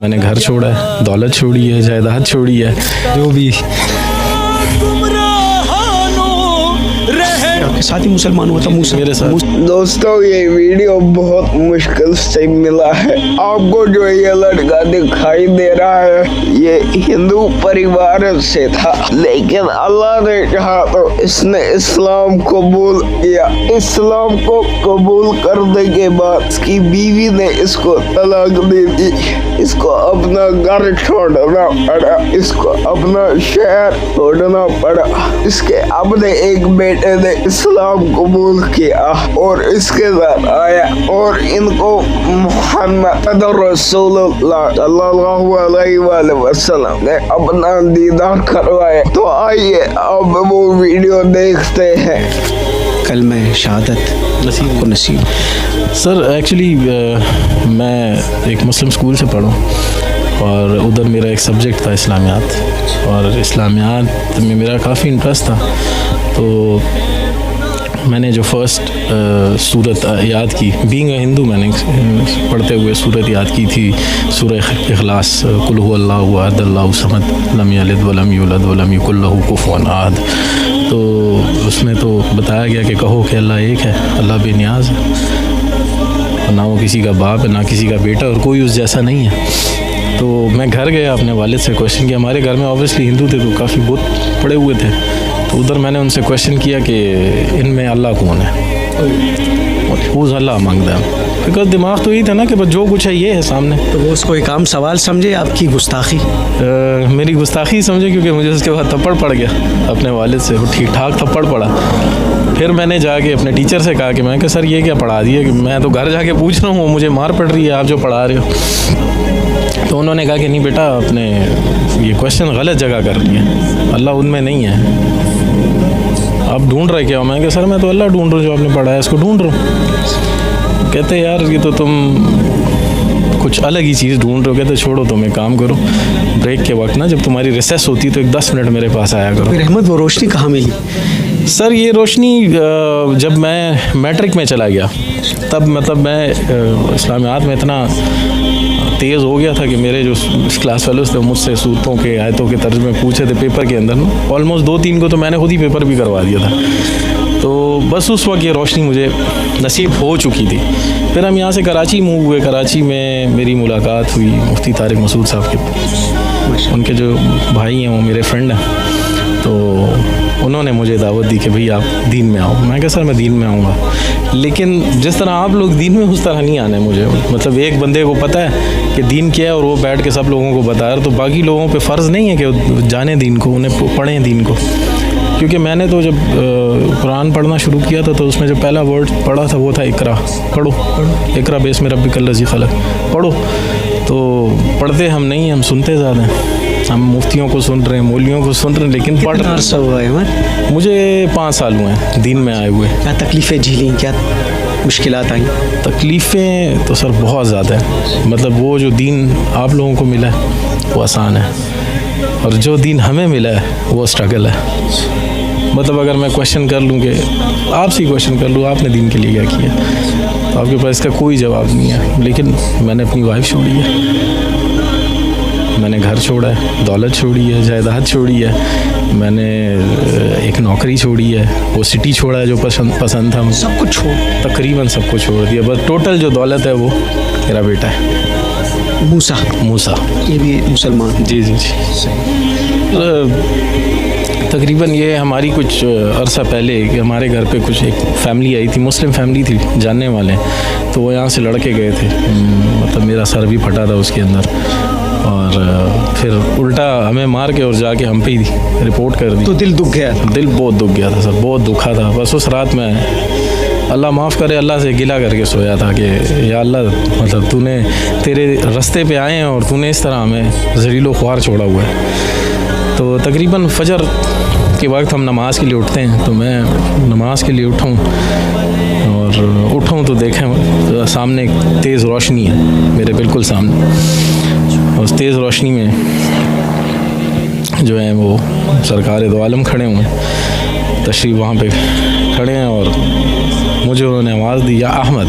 میں نے گھر چھوڑا ہے, دولت چھوڑی ہے, جائیداد چھوڑی ہے, جو بھی. ساتھی مسلمان ہوتا موسیٰ میرے ساتھ. دوستوں یہ ویڈیو بہت مشکل سے ملا ہے. آپ کو جو یہ لڑکا دکھائی دے رہا ہے یہ ہندو پریوار سے تھا, لیکن اللہ نے چاہا تو اس نے اسلام قبول کیا. اسلام کو قبول کرنے کے بعد اس کی بیوی نے اس کو طلاق دے دی. اس کو اپنا گھر چھوڑنا پڑا, اس کو اپنا شہر چھوڑنا پڑا. اس کے اپنے ایک بیٹے نے اسلام قبول کیا اور اس کے ساتھ آیا اور ان کو محمد رسول اللہ صلی اللہ علیہ وآلہ وسلم نے اپنا دیدار کروایا. تو آئیے اب وہ ویڈیو دیکھتے ہیں. کلمہ شہادت نصیب. سر ایکچولی میں ایک مسلم اسکول سے پڑھوں اور ادھر میرا ایک سبجیکٹ تھا اسلامیات, اور اسلامیات میں میرا کافی انٹرسٹ تھا. تو میں نے جو فرسٹ سورت یاد کی, بینگ اے ہندو, میں نے پڑھتے ہوئے سورت یاد کی تھی, سورہ اخلاص, قل هو اللہ احد اللہ الصمد لم یلد ولم یولد ولم یکن لہ کفوا احد. تو اس میں تو بتایا گیا کہ کہو کہ اللہ ایک ہے, اللہ بے نیاز ہے, نہ وہ کسی کا باپ ہے نہ کسی کا بیٹا, اور کوئی اس جیسا نہیں ہے. تو میں گھر گیا, اپنے والد سے کویشچن کیا. ہمارے گھر میں اوبیسلی ہندو تھے تو کافی بہت پڑے ہوئے تھے, تو ادھر میں نے ان سے کویشچن کیا کہ ان میں اللہ کون ہے, اوز اللہ مانگتا ہے. بیکاز دماغ تو یہی تھا نا کہ بس جو کچھ ہے یہ ہے سامنے. تو وہ اس کو ایک عام سوال سمجھے, آپ کی گستاخی؟ میری گستاخی سمجھے, کیونکہ مجھے اس کے بعد تھپڑ پڑ گیا اپنے والد سے, وہ ٹھیک ٹھاک تھپڑ پڑا. پھر میں نے جا کے اپنے ٹیچر سے کہا کہ میں کہ سر یہ کیا پڑھا دیا, کہ میں تو گھر جا کے پوچھ رہا ہوں, وہ مجھے مار پڑ رہی ہے, آپ جو پڑھا رہے ہو. تو انہوں نے کہا کہ نہیں بیٹا, اپنے یہ کویشچن غلط جگہ کر رہی ہے, اللہ ان میں نہیں ہے. آپ ڈھونڈ رہے کیا؟ میں کہ سر میں تو اللہ ڈھونڈ رہا ہوں, جو آپ نے پڑھا ہے اس کو ڈھونڈ رہا ہوں. کہتے یار یہ تو تم کچھ الگ ہی چیز ڈھونڈ رہے ہو. کہتے چھوڑو, تم ایک کام کرو, بریک کے وقت نا جب تمہاری ریسیس ہوتی تو ایک 10 منٹ میرے پاس آیا کرو. پھر احمد وہ روشنی کہاں ملی؟ سر یہ روشنی جب میں میٹرک میں چلا گیا, تب مطلب میں اسلامیات میں اتنا تیز ہو گیا تھا کہ میرے جو کلاس فیلوز تھے مجھ سے صورتوں کے آیتوں کے ترجمے پوچھے تھے پیپر کے اندر نا, آلموسٹ 2-3 کو تو میں نے خود ہی پیپر بھی کروا دیا تھا. تو بس اس وقت یہ روشنی مجھے نصیب ہو چکی تھی. پھر ہم یہاں سے کراچی موو ہوئے. کراچی میں میری ملاقات ہوئی مفتی طارق مسعود صاحب کے, ان کے جو بھائی ہیں وہ میرے فرینڈ ہیں. تو انہوں نے مجھے دعوت دی کہ بھئی آپ دین میں آؤ. میں کہا سر میں دین میں آؤں گا, لیکن جس طرح آپ لوگ دین میں اس طرح نہیں آنا ہے مجھے. مطلب ایک بندے کو پتہ ہے کہ دین کیا ہے اور وہ بیٹھ کے سب لوگوں کو بتا رہا, تو باقی لوگوں پہ فرض نہیں ہے کہ وہ جانیں دین کو, انہیں پڑھیں دین کو. کیونکہ میں نے تو جب قرآن پڑھنا شروع کیا تھا تو اس میں جو پہلا ورڈ پڑھا تھا وہ تھا اقرا. پڑھو, اقرا باسم ربک الذی خلق, پڑھو. تو پڑھتے ہم نہیں, ہم سنتے زیادہ ہیں. ہم مفتیوں کو سن رہے ہیں, مولویوں کو سن رہے ہیں, لیکن پڑھ کتنا عرصہ ہوا ہے؟ مجھے 5 سال ہوئے ہیں دین میں آئے ہوئے. کیا تکلیفیں جھیلیں, کیا مشکلات آئیں؟ تکلیفیں تو سر بہت زیادہ ہیں. مطلب وہ جو دین آپ لوگوں کو ملا ہے وہ آسان ہے, اور جو دین ہمیں ملا ہے وہ اسٹرگل ہے. مطلب اگر میں کویشچن کر لوں, کہ آپ سے کویشچن کر لوں آپ نے دین کے لیے کیا کیا, تو آپ کے پاس اس کا کوئی جواب نہیں ہے. لیکن میں نے اپنی وائف چھوڑی ہے, میں نے گھر چھوڑا ہے, دولت چھوڑی ہے, جائیداد چھوڑی ہے, میں نے ایک نوکری چھوڑی ہے, وہ سٹی چھوڑا ہے جو پسند تھا, سب کچھ چھوڑ, تقریباً سب کچھ چھوڑ دیا. بس ٹوٹل جو دولت ہے وہ میرا بیٹا ہے موسیٰ. یہ بھی مسلمان؟ جی جی جی. تقریباً یہ ہماری کچھ عرصہ پہلے کہ ہمارے گھر پہ کچھ ایک فیملی آئی تھی, مسلم فیملی تھی, جاننے والے, تو وہ یہاں سے لڑکے گئے تھے. مطلب میرا سر بھی پھٹا تھا اس کے اندر, اور پھر الٹا ہمیں مار کے اور جا کے ہم پہ ہی رپورٹ کر دی. تو دل دکھ گیا؟ دل بہت دکھ گیا تھا سر, بہت دکھا تھا. بس اس رات میں اللہ معاف کرے اللہ سے گلہ کر کے سویا تھا کہ یا اللہ, مطلب تو نے تیرے رستے پہ آئے ہیں اور تو نے اس طرح ہمیں ذلیل و خوار چھوڑا ہوا ہے. تو تقریباً فجر کے وقت ہم نماز کے لیے اٹھتے ہیں, تو میں نماز کے لیے اٹھوں تو دیکھیں سامنے ایک تیز روشنی ہے میرے بالکل سامنے. اس تیز روشنی میں جو ہیں وہ سرکار دو عالم کھڑے ہوئے ہیں, تشریف وہاں پہ کھڑے ہیں, اور مجھے انہوں نے آواز دی یا احمد.